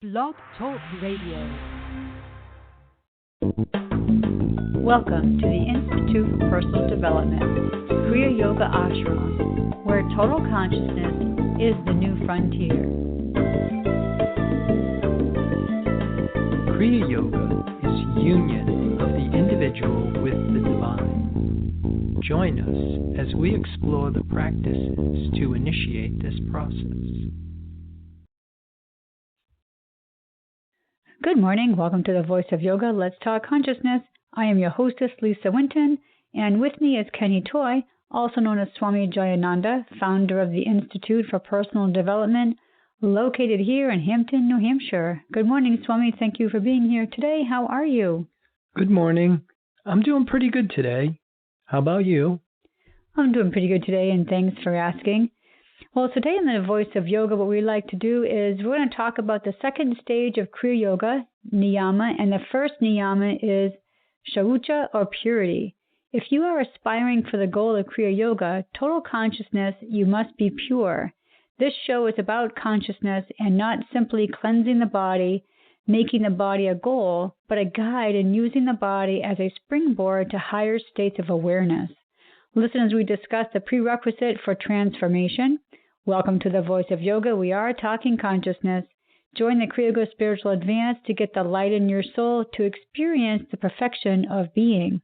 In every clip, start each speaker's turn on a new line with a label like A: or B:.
A: Blog Talk Radio.
B: Welcome to the Institute for Personal Development, Kriya Yoga Ashram, where total consciousness is the new frontier.
C: Kriya Yoga is union of the individual with the divine. Join us as we explore the practices to initiate this process.
B: Good morning. Welcome to the Voice of Yoga. Let's Talk Consciousness. I am your hostess, Lisa Winton, and with me is Kenny Toy, also known as Swami Jayananda, founder of the Institute for Personal Development, located here in Hampton, New Hampshire. Good morning, Swami. Thank you for being here today. How are you?
C: Good morning. I'm doing pretty good today. How about you?
B: I'm doing pretty good today, and thanks for asking. Well, today in the Voice of Yoga, what we like to do is we're going to talk about the second stage of Kriya Yoga, Niyama, and the first Niyama is shaucha, or purity. If you are aspiring for the goal of Kriya Yoga, total consciousness, you must be pure. This show is about consciousness and not simply cleansing the body, making the body a goal, but a guide in using the body as a springboard to higher states of awareness. Listen as we discuss the prerequisite for transformation. Welcome to the Voice of Yoga. We are talking consciousness. Join the Kriya Yoga Spiritual Advance to get the light in your soul to experience the perfection of being.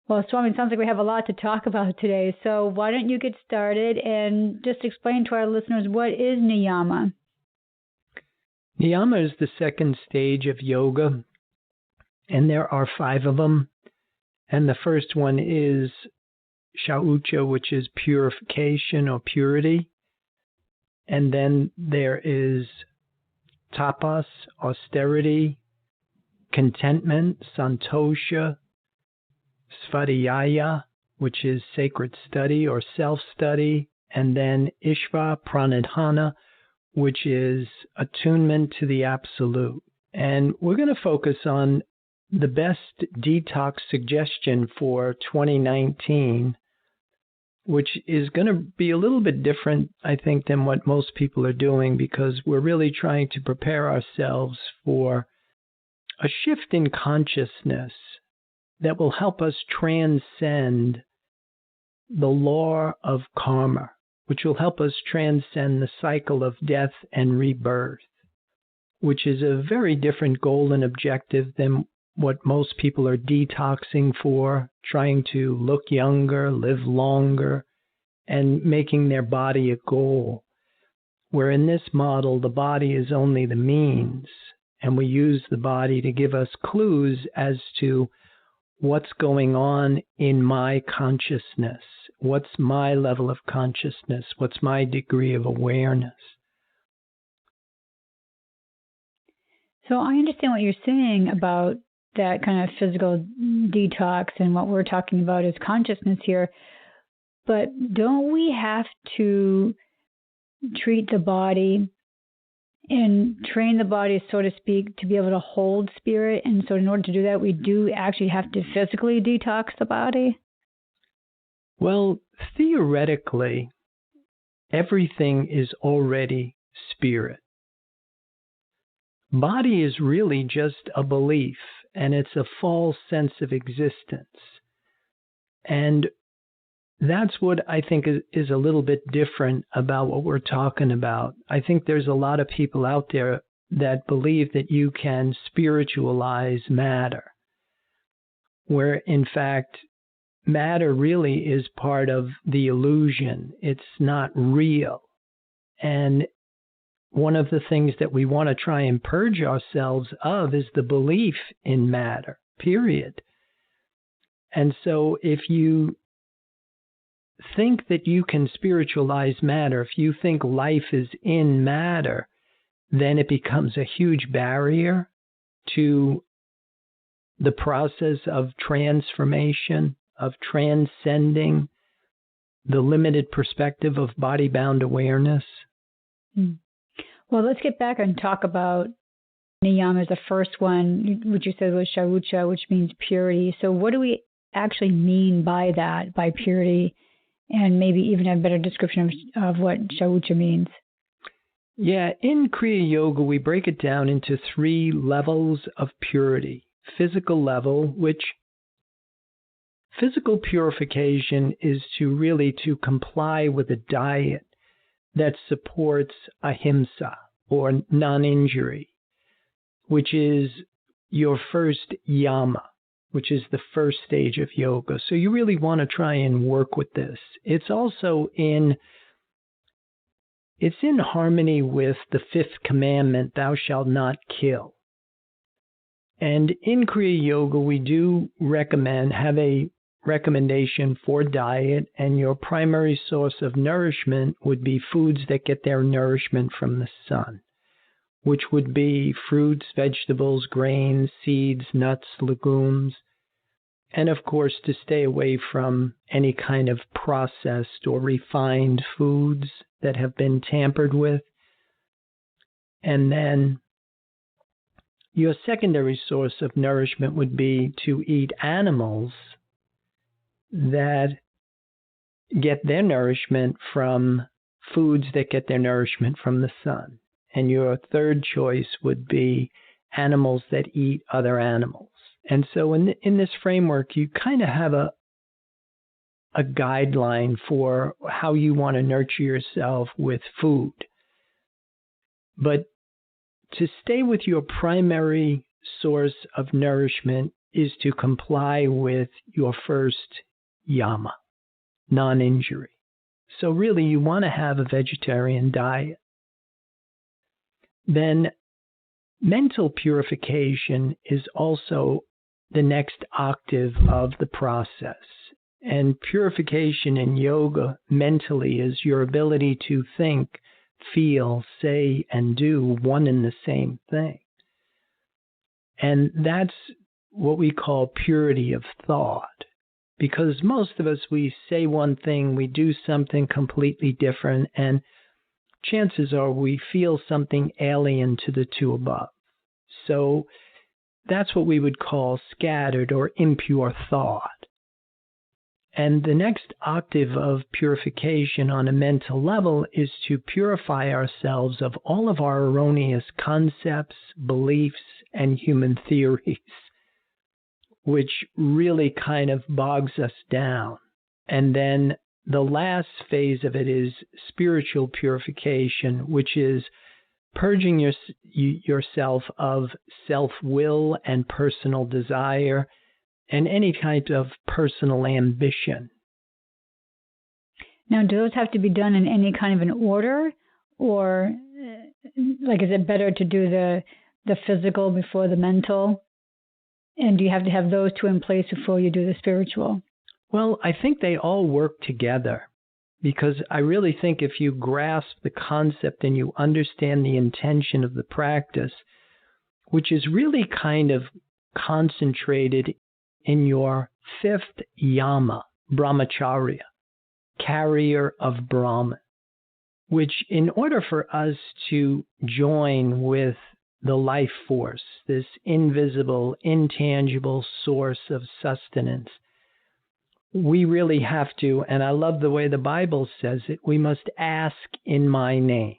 B: Well, Swami, it sounds like we have a lot to talk about today. So why don't you get started and just explain to our listeners what is Niyama?
C: Niyama is the second stage of yoga, and there are 5 of them. And the first one is shaucha, which is purification or purity. And then there is tapas, austerity, contentment, santosha, svadhyaya, which is sacred study or self-study, and then ishva, pranidhana, which is attunement to the absolute. And we're going to focus on the best detox suggestion for 2019, which is going to be a little bit different, I think, than what most people are doing, because we're really trying to prepare ourselves for a shift in consciousness that will help us transcend the law of karma, which will help us transcend the cycle of death and rebirth, which is a very different goal and objective than what most people are detoxing for, trying to look younger, live longer, and making their body a goal. Where in this model, the body is only the means, and we use the body to give us clues as to what's going on in my consciousness, what's my level of consciousness, what's my degree of awareness.
B: So I understand what you're saying about that kind of physical detox, and what we're talking about is consciousness here. But don't we have to treat the body and train the body, so to speak, to be able to hold spirit? And so in order to do that, we do actually have to physically detox the body?
C: Well, theoretically, everything is already spirit. Body is really just a belief, and it's a false sense of existence. And that's what I think is a little bit different about what we're talking about. I think there's a lot of people out there that believe that you can spiritualize matter, where in fact matter really is part of the illusion. It's not real. And one of the things that we want to try and purge ourselves of is the belief in matter, period. And so if you think that you can spiritualize matter, if you think life is in matter, then it becomes a huge barrier to the process of transformation, of transcending the limited perspective of body-bound awareness.
B: Well, let's get back and talk about Niyama as the first one, which you said was shaucha, which means purity. So what do we actually mean by that, by purity, and maybe even a better description of what shaucha means?
C: Yeah, in Kriya Yoga, we break it down into 3 levels of purity. Physical level, which physical purification is to comply with a diet that supports ahimsa, or non-injury, which is your first yama, which is the first stage of yoga. So you really want to try and work with this. It's also in harmony with the 5th commandment, thou shalt not kill. And in Kriya Yoga, we do have a recommendation for diet, and your primary source of nourishment would be foods that get their nourishment from the sun, which would be fruits, vegetables, grains, seeds, nuts, legumes, and of course to stay away from any kind of processed or refined foods that have been tampered with. And then your secondary source of nourishment would be to eat animals that get their nourishment from foods that get their nourishment from the sun. And your third choice would be animals that eat other animals. And so in this framework, you kind of have a guideline for how you want to nurture yourself with food. But to stay with your primary source of nourishment is to comply with your first yama, non-injury. So really you want to have a vegetarian diet. Then mental purification is also the next octave of the process. And purification in yoga mentally is your ability to think, feel, say, and do one and the same thing. And that's what we call purity of thought. Because most of us, we say one thing, we do something completely different, and chances are we feel something alien to the two above. So that's what we would call scattered or impure thought. And the next octave of purification on a mental level is to purify ourselves of all of our erroneous concepts, beliefs, and human theories, which really kind of bogs us down. And then the last phase of it is spiritual purification, which is purging yourself of self-will and personal desire and any kind of personal ambition.
B: Now, do those have to be done in any kind of an order? Or, like, is it better to do the physical before the mental? And do you have to have those two in place before you do the spiritual?
C: Well, I think they all work together, because I really think if you grasp the concept and you understand the intention of the practice, which is really kind of concentrated in your 5th yama, brahmacharya, carrier of Brahman, which in order for us to join with the life force, this invisible, intangible source of sustenance, we really have to, and I love the way the Bible says it, we must ask in my name.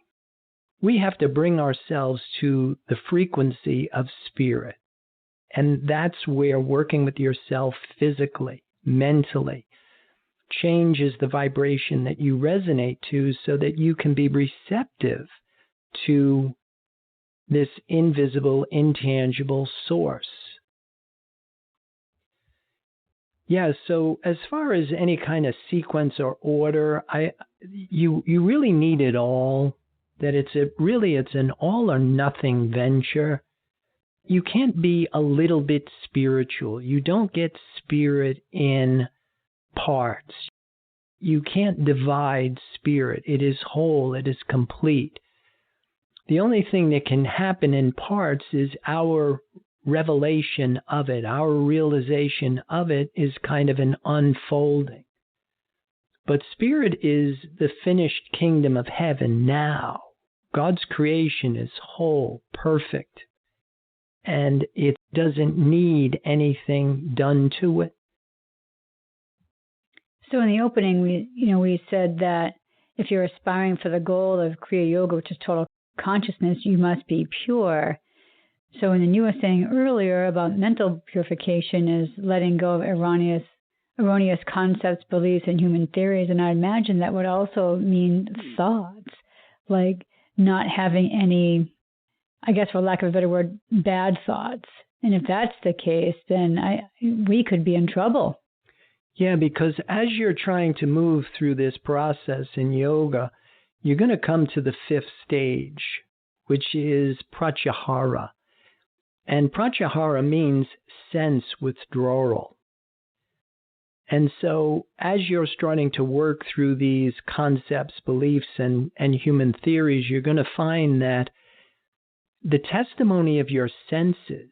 C: We have to bring ourselves to the frequency of spirit. And that's where working with yourself physically, mentally, changes the vibration that you resonate to so that you can be receptive to this invisible, intangible source. Yeah, so as far as any kind of sequence or order, you really need it all, that it's an all or nothing venture. You can't be a little bit spiritual. You don't get spirit in parts. You can't divide spirit. It is whole. It is complete. The only thing that can happen in parts is our revelation of it. Our realization of it is kind of an unfolding. But spirit is the finished kingdom of heaven now. God's creation is whole, perfect, and it doesn't need anything done to it.
B: So in the opening, we said that if you're aspiring for the goal of Kriya Yoga, which is total consciousness, you must be pure. So when you were saying earlier about mental purification is letting go of erroneous concepts, beliefs, and human theories, and I imagine that would also mean thoughts, like not having any, I guess for lack of a better word, bad thoughts. And if that's the case, then we could be in trouble.
C: Yeah, because as you're trying to move through this process in yoga, you're going to come to the 5th stage, which is pratyahara. And pratyahara means sense withdrawal. And so as you're starting to work through these concepts, beliefs, and human theories, you're going to find that the testimony of your senses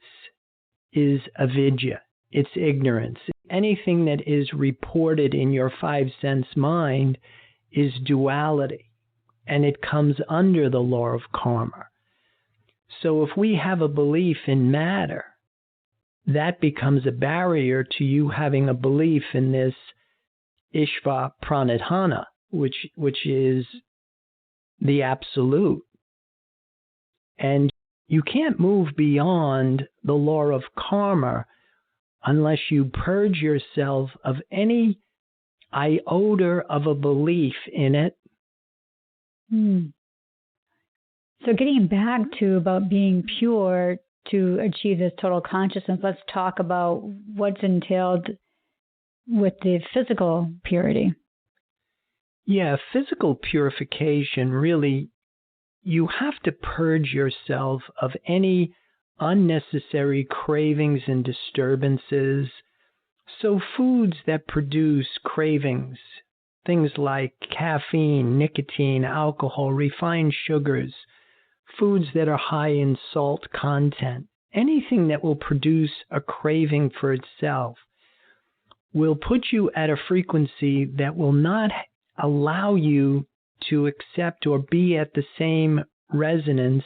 C: is avidya. It's ignorance. Anything that is reported in your 5-sense mind is duality, and it comes under the law of karma. So if we have a belief in matter, that becomes a barrier to you having a belief in this Ishva Pranidhana, which is the absolute. And you can't move beyond the law of karma unless you purge yourself of any iota of a belief in it.
B: So getting back to about being pure to achieve this total consciousness, let's talk about what's entailed with the physical purity.
C: Yeah, physical purification, really, you have to purge yourself of any unnecessary cravings and disturbances. So foods that produce cravings, things like caffeine, nicotine, alcohol, refined sugars, foods that are high in salt content, anything that will produce a craving for itself will put you at a frequency that will not allow you to accept or be at the same resonance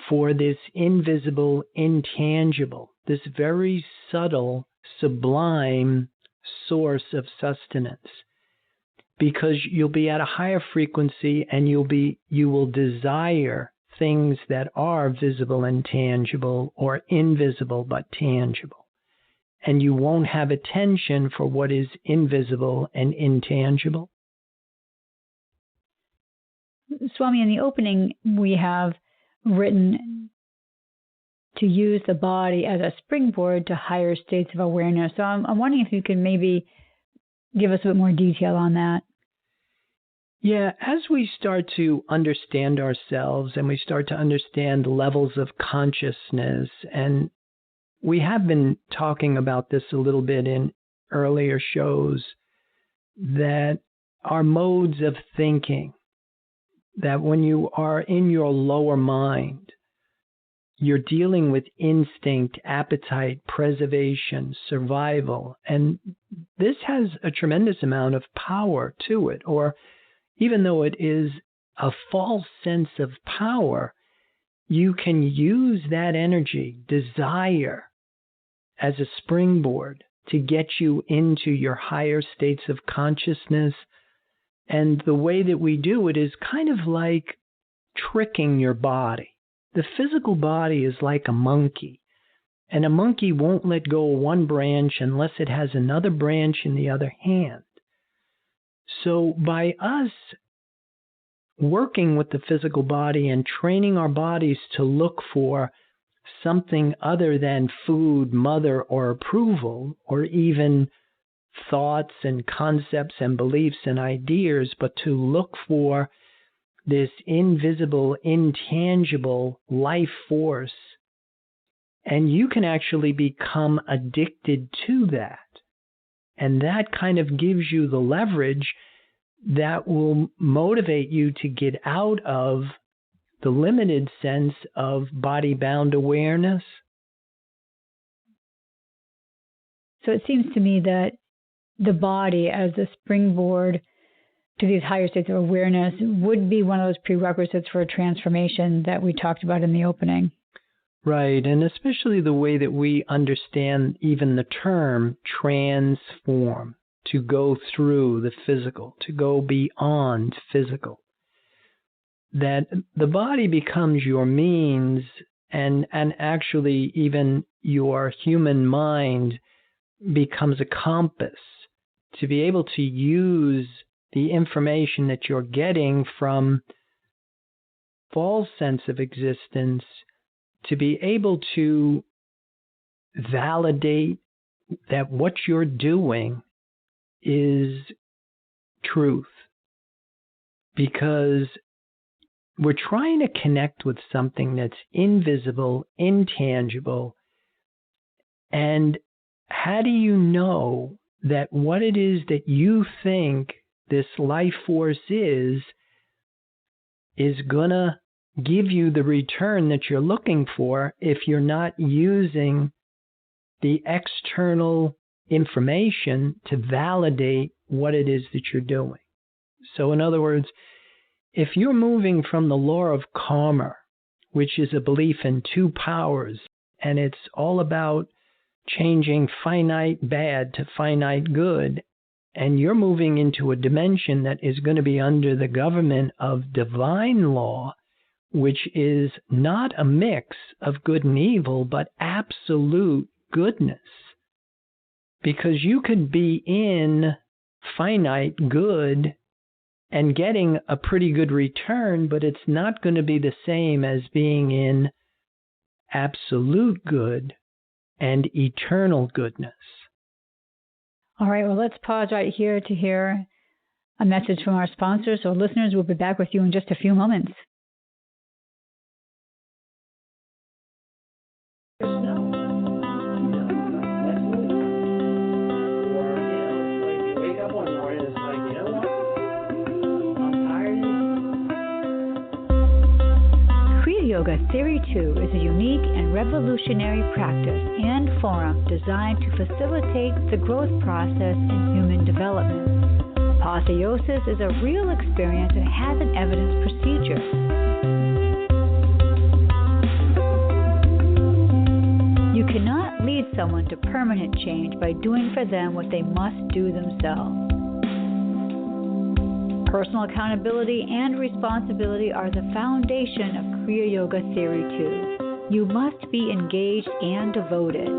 C: for this invisible, intangible, this very subtle, sublime source of sustenance. Because you'll be at a higher frequency and you will desire things that are visible and tangible, or invisible but tangible. And you won't have attention for what is invisible and intangible.
B: Swami, in the opening, we have written to use the body as a springboard to higher states of awareness. So I'm wondering if you can maybe give us a bit more detail on that.
C: Yeah, as we start to understand ourselves and we start to understand levels of consciousness, and we have been talking about this a little bit in earlier shows, that our modes of thinking, that when you are in your lower mind, you're dealing with instinct, appetite, preservation, survival, and this has a tremendous amount of power to it. Or even though it is a false sense of power, you can use that energy, desire, as a springboard to get you into your higher states of consciousness. And the way that we do it is kind of like tricking your body. The physical body is like a monkey, and a monkey won't let go of one branch unless it has another branch in the other hand. So by us working with the physical body and training our bodies to look for something other than food, mother, or approval, or even thoughts and concepts and beliefs and ideas, but to look for this invisible, intangible life force, and you can actually become addicted to that. And that kind of gives you the leverage that will motivate you to get out of the limited sense of body-bound awareness.
B: So it seems to me that the body as the springboard to these higher states of awareness would be one of those prerequisites for a transformation that we talked about in the opening.
C: Right, and especially the way that we understand even the term transform, to go through the physical, to go beyond physical. that the body becomes your means, and actually even your human mind becomes a compass to be able to use the information that you're getting from false sense of existence to be able to validate that what you're doing is truth. Because we're trying to connect with something that's invisible, intangible. And how do you know that what it is that you think this life force is going to give you the return that you're looking for if you're not using the external information to validate what it is that you're doing? So in other words, if you're moving from the law of karma, which is a belief in two powers, and it's all about changing finite bad to finite good, and you're moving into a dimension that is going to be under the government of divine law, which is not a mix of good and evil, but absolute goodness. Because you could be in finite good and getting a pretty good return, but it's not going to be the same as being in absolute good and eternal goodness.
B: All right, well, let's pause right here to hear a message from our sponsors. So listeners, we'll be back with you in just a few moments. Kriya Yoga Theory 2 is a unique and revolutionary practice and forum designed to facilitate the growth process in human development. Apotheosis is a real experience and has an evidence procedure. You cannot lead someone to permanent change by doing for them what they must do themselves. Personal accountability and responsibility are the foundation of Kriya Yoga Theory 2. You must be engaged and devoted.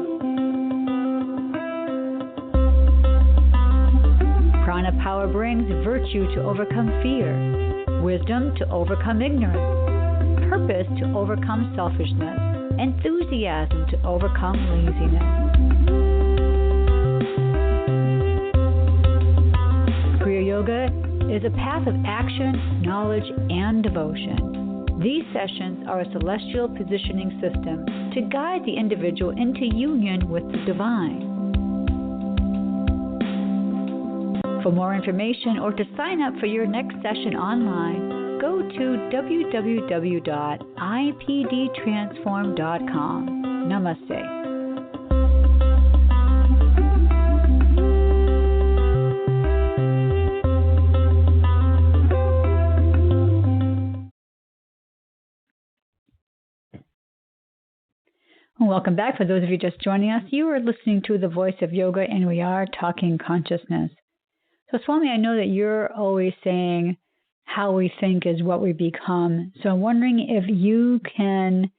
B: Prana power brings virtue to overcome fear, wisdom to overcome ignorance, purpose to overcome selfishness, enthusiasm to overcome laziness. Kriya Yoga is a path of action, knowledge, and devotion. These sessions are a celestial positioning system to guide the individual into union with the divine. For more information or to sign up for your next session online, go to www.ipdtransform.com. Namaste. Welcome back. For those of you just joining us, you are listening to The Voice of Yoga, and we are talking consciousness. So, Swami, I know that you're always saying how we think is what we become. So I'm wondering if you can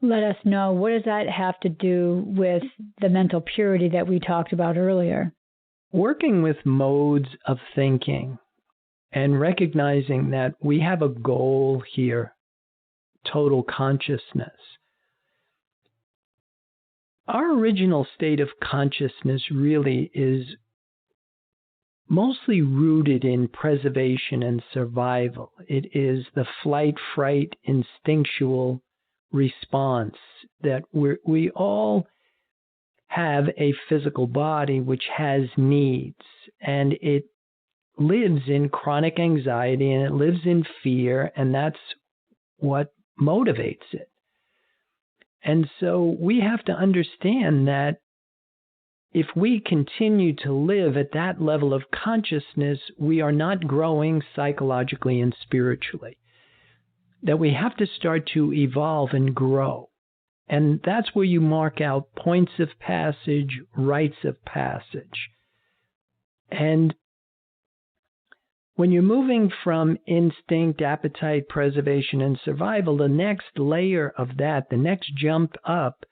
B: let us know, what does that have to do with the mental purity that we talked about earlier?
C: Working with modes of thinking and recognizing that we have a goal here, total consciousness. Our original state of consciousness really is mostly rooted in preservation and survival. It is the flight, fright, instinctual response that we all have a physical body which has needs, and it lives in chronic anxiety and it lives in fear, and that's what motivates it. And so we have to understand that if we continue to live at that level of consciousness, we are not growing psychologically and spiritually. That we have to start to evolve and grow. And that's where you mark out points of passage, rites of passage. And when you're moving from instinct, appetite, preservation, and survival, the next layer of that, the next jump up,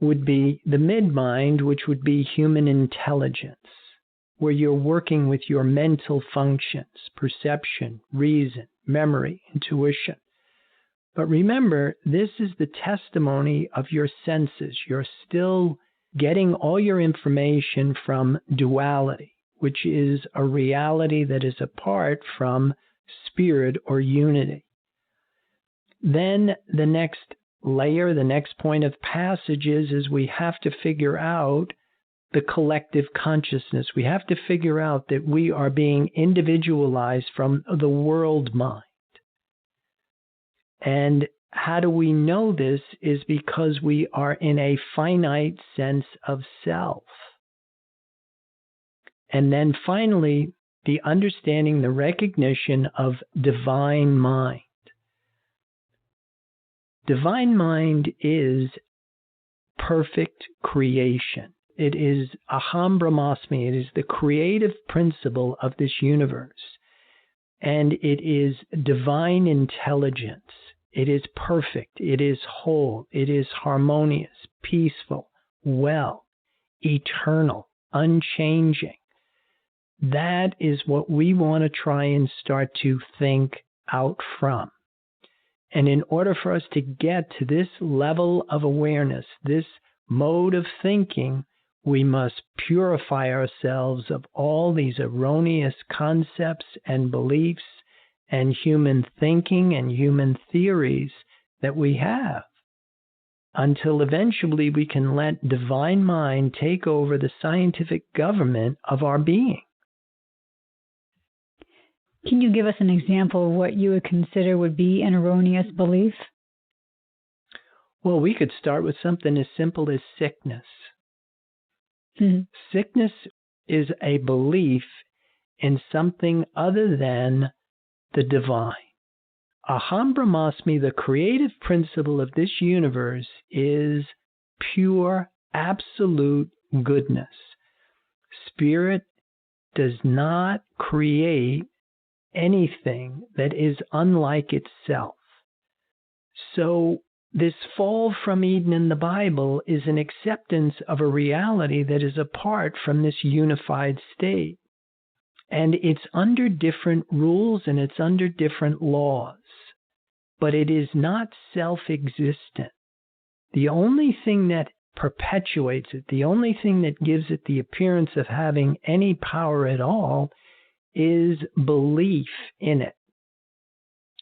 C: would be the mid-mind, which would be human intelligence, where you're working with your mental functions, perception, reason, memory, intuition. But remember, this is the testimony of your senses. You're still getting all your information from duality, which is a reality that is apart from spirit or unity. Then the next layer, the next point of passage is we have to figure out the collective consciousness. We have to figure out that we are being individualized from the world mind. And how do we know this is because we are in a finite sense of self. And then finally, the understanding, the recognition of divine mind. Divine mind is perfect creation. It is Aham Brahmasmi. It is the creative principle of this universe. And it is divine intelligence. It is perfect. It is whole. It is harmonious, peaceful, well, eternal, unchanging. That is what we want to try and start to think out from. And in order for us to get to this level of awareness, this mode of thinking, we must purify ourselves of all these erroneous concepts and beliefs and human thinking and human theories that we have, until eventually we can let divine mind take over the scientific government of our being.
B: Can you give us an example of what you would consider would be an erroneous belief?
C: Well, we could start with something as simple as sickness.
B: Mm-hmm.
C: Sickness is a belief in something other than the divine. Aham Brahmasmi, the creative principle of this universe, is pure, absolute goodness. Spirit does not create anything that is unlike itself. So this fall from Eden in the Bible is an acceptance of a reality that is apart from this unified state. And it's under different rules and it's under different laws, but it is not self-existent. The only thing that perpetuates it, the only thing that gives it the appearance of having any power at all, is belief in it.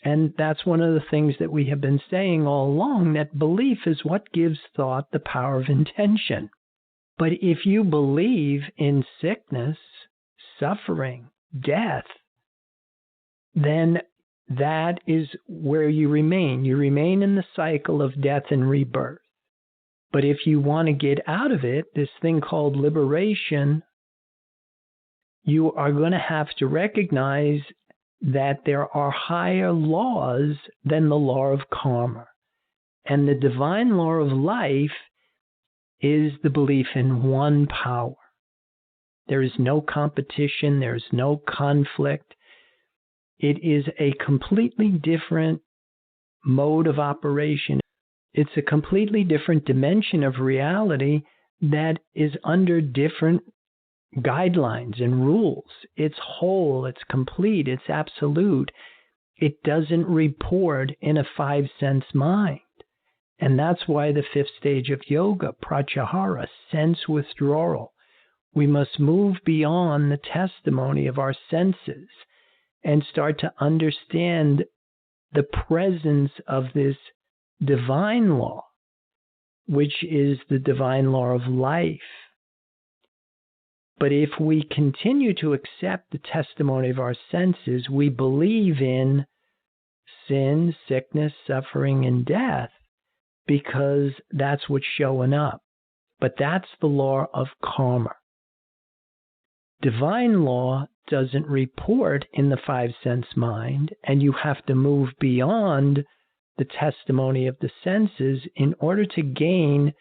C: And that's one of the things that we have been saying all along, that belief is what gives thought the power of intention. But if you believe in sickness, suffering, death, then that is where you remain. You remain in the cycle of death and rebirth. But if you want to get out of it, this thing called liberation, you are going to have to recognize that there are higher laws than the law of karma. And the divine law of life is the belief in one power. There is no competition. There is no conflict. It is a completely different mode of operation. It's a completely different dimension of reality that is under different guidelines and rules. It's whole, it's complete, it's absolute. It doesn't report in a five-sense mind. And that's why the fifth stage of yoga, pratyahara, sense withdrawal. We must move beyond the testimony of our senses and start to understand the presence of this divine law, which is the divine law of life. But if we continue to accept the testimony of our senses, we believe in sin, sickness, suffering, and death because that's what's showing up. But that's the law of karma. Divine law doesn't report in the five-sense mind, and you have to move beyond the testimony of the senses in order to gain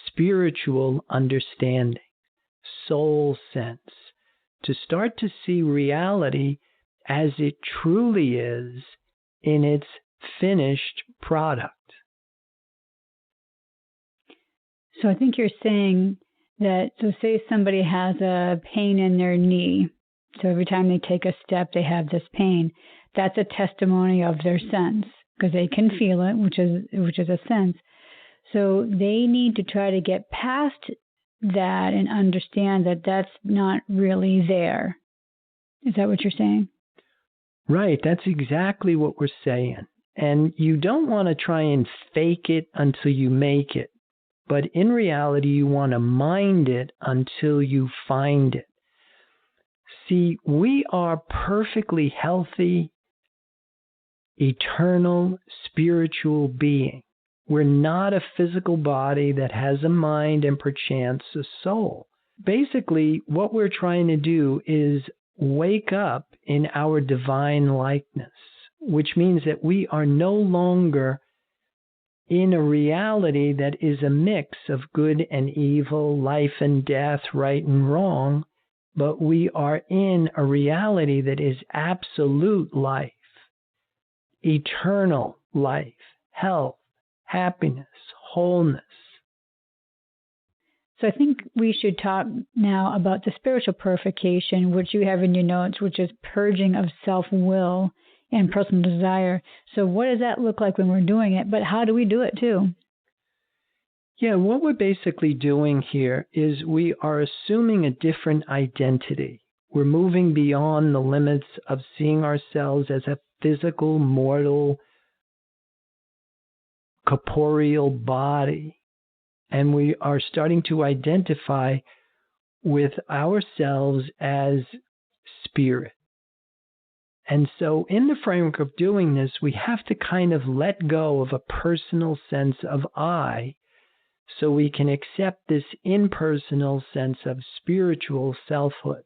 C: spiritual understanding, soul sense, to start to see reality as it truly is in its finished product.
B: So I think you're saying that, so say somebody has a pain in their knee. So every time they take a step, they have this pain. That's a testimony of their sense because they can feel it, which is a sense. So they need to try to get past that and understand that that's not really there. Is that what you're saying?
C: Right. That's exactly what we're saying. And you don't want to try and fake it until you make it. But in reality, you want to mind it until you find it. See, we are perfectly healthy, eternal, spiritual being. We're not a physical body that has a mind and perchance a soul. Basically, what we're trying to do is wake up in our divine likeness, which means that we are no longer in a reality that is a mix of good and evil, life and death, right and wrong, but we are in a reality that is absolute life, eternal life, health, happiness, wholeness.
B: So I think we should talk now about the spiritual purification, which you have in your notes, which is purging of self-will and personal desire. So what does that look like when we're doing it? But how do we do it too?
C: Yeah, what we're basically doing here is we are assuming a different identity. We're moving beyond the limits of seeing ourselves as a physical, mortal, corporeal body. And we are starting to identify with ourselves as spirit. And so in the framework of doing this, we have to kind of let go of a personal sense of I so we can accept this impersonal sense of spiritual selfhood.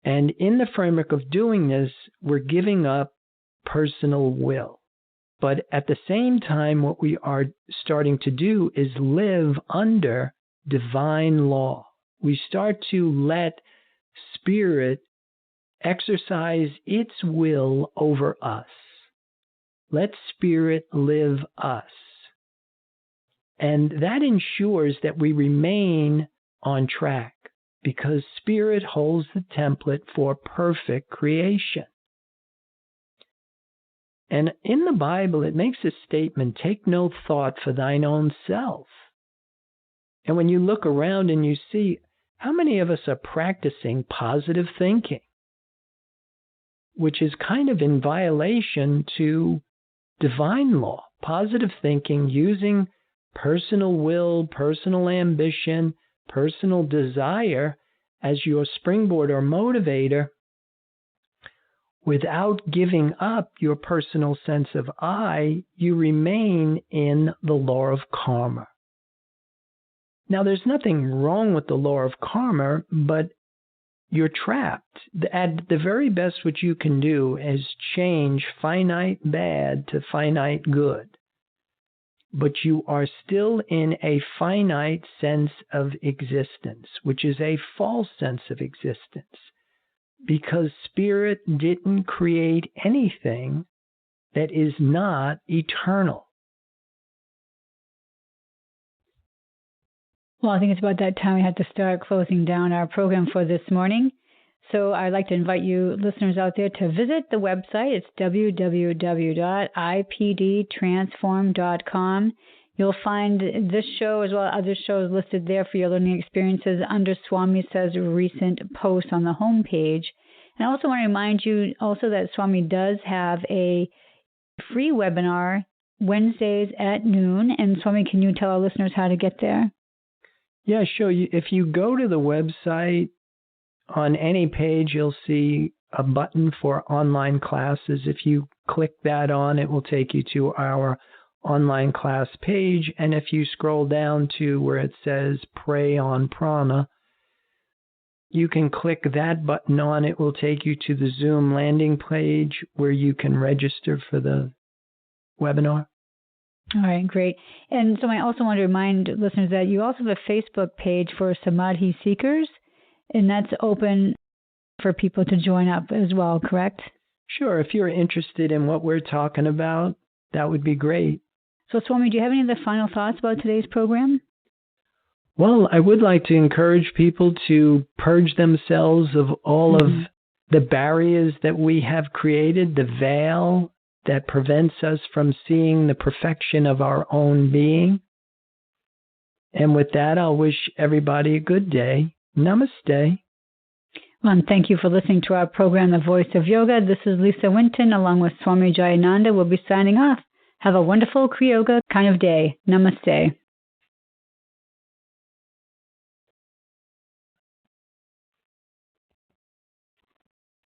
C: And in the framework of doing this, we're giving up personal will. But at the same time, what we are starting to do is live under divine law. We start to let spirit exercise its will over us. Let spirit live us. And that ensures that we remain on track because spirit holds the template for perfect creation. And in the Bible, it makes a statement, take no thought for thine own self. And when you look around and you see, how many of us are practicing positive thinking, which is kind of in violation to divine law. Positive thinking, using personal will, personal ambition, personal desire as your springboard or motivator, without giving up your personal sense of I, you remain in the law of karma. Now, there's nothing wrong with the law of karma, but you're trapped. At the very best, what you can do is change finite bad to finite good. But you are still in a finite sense of existence, which is a false sense of existence, because spirit didn't create anything that is not eternal.
B: Well, I think it's about that time we have to start closing down our program for this morning. So I'd like to invite you listeners out there to visit the website. It's www.ipdtransform.com. You'll find this show as well as other shows listed there for your learning experiences under Swami Says recent posts on the homepage. And I also want to remind you also that Swami does have a free webinar Wednesdays at noon. And Swami, can you tell our listeners how to get there?
C: Yeah, sure. If you go to the website, on any page, you'll see a button for online classes. If you click that on, it will take you to our online class page. And if you scroll down to where it says Pray on Prana, you can click that button on. It will take you to the Zoom landing page where you can register for the webinar.
B: All right, great. And so I also want to remind listeners that you also have a Facebook page for Samadhi Seekers, and that's open for people to join up as well, correct?
C: Sure. If you're interested in what we're talking about, that would be great.
B: So, Swami, do you have any other final thoughts about today's program?
C: Well, I would like to encourage people to purge themselves of all of the barriers that we have created, the veil that prevents us from seeing the perfection of our own being. And with that, I'll wish everybody a good day. Namaste.
B: Well, and thank you for listening to our program, The Voice of Yoga. This is Lisa Winton, along with Swami Jayananda. We'll be signing off. Have a wonderful Kriya Yoga kind of day. Namaste.